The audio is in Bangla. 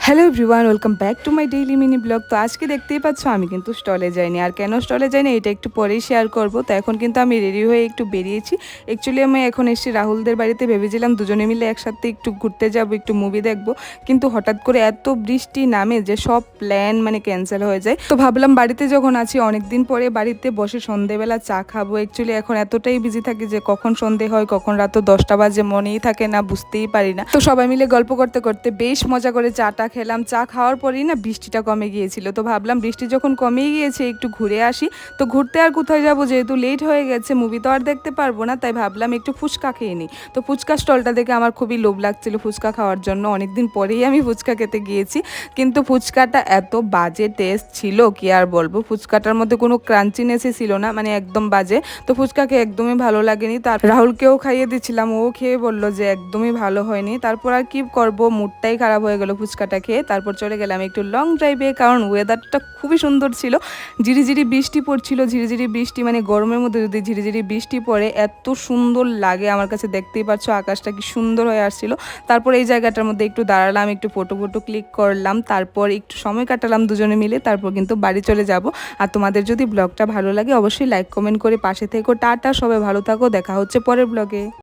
Hello everyone, welcome back to my daily mini blog. তো আজকে দেখতেই পাচ্ছ আমি কিন্তু স্টলে যাইনি। আর কেন স্টলে যাইনি এটা একটু পরেই শেয়ার করব। তো এখন কিন্তু আমি রেডি হয়ে একটু বেরিয়েছি। অ্যাকচুয়ালি আমি এখন এসেছি রাহুলদের বাড়িতে, ভেবেছিলাম দুজনে মিলে একসাথে একটু ঘুরতে যাব, একটু মুভি দেখব, কিন্তু হঠাৎ করে এত বৃষ্টি নামে যে সব প্ল্যান ক্যান্সেল হয়ে যায়। তো ভাবলাম বাড়িতে যখন আছি অনেকদিন পরে বাড়িতে বসে সন্ধেবেলা চা খাবো। অ্যাকচুয়ালি এখন এতটাই বিজি থাকি যে কখন সন্ধে হয় কখন রাত 10টা বাজে মনেই থাকে না, বুঝতেই পারি না। তো সবাই মিলে গল্প করতে করতে বেশ মজা করে চাটা খেলাম। চা খাওয়ার পরেই না বৃষ্টিটা কমে গিয়েছিল। তো ভাবলাম বৃষ্টি যখন কমেই গিয়েছে একটু ঘুরে আসি। তো ঘুরতে আর কোথায় যাব, যেহেতু লেট হয়ে গেছে, মুভি তো আর দেখতে পারবো না, তাই ভাবলাম একটু ফুচকা খেয়ে নিই। তো ফুচকা স্টলটা দেখে আমার খুবই লোভ লাগছিল ফুচকা খাওয়ার জন্য। অনেকদিন পরেই আমি ফুচকা খেতে গিয়েছি, কিন্তু ফুচকাটা এত বাজে টেস্ট ছিল কি আর বলবো। ফুচকাটার মধ্যে কোনো ক্রাঞ্চিনেসই ছিল না, একদম বাজে। তো ফুচকা খেয়ে একদমই ভালো লাগেনি। তার রাহুলকেও খাইয়ে দিচ্ছিলাম, ও খেয়ে বললো যে একদমই ভালো হয়নি। তারপর আর কি করব, মুডটাই খারাপ হয়ে গেল ফুচকাটা খেয়ে। তারপর চলে গেলাম একটু লং ড্রাইভে, কারণ ওয়েদারটা খুবই সুন্দর ছিল। ঝিরিঝিরি বৃষ্টি পড়ছিল, ঝিরিঝিরি বৃষ্টি গরমের মধ্যে যদি ঝিরিঝিরি বৃষ্টি পড়ে এত সুন্দর লাগে আমার কাছে। দেখতেই পাচ্ছ আকাশটা কি সুন্দর হয়ে আসছিল। তারপর এই জায়গাটার মধ্যে একটু দাঁড়ালাম, একটু ফটো ক্লিক করলাম, তারপর একটু সময় কাটালাম দুজনে মিলে। তারপর কিন্তু বাড়ি চলে যাব। আর তোমাদের যদি ব্লগটা ভালো লাগে অবশ্যই লাইক কমেন্ট করে পাশে থেকো। টাটা, সবাই ভালো থাকো, দেখা হচ্ছে পরের ব্লগে।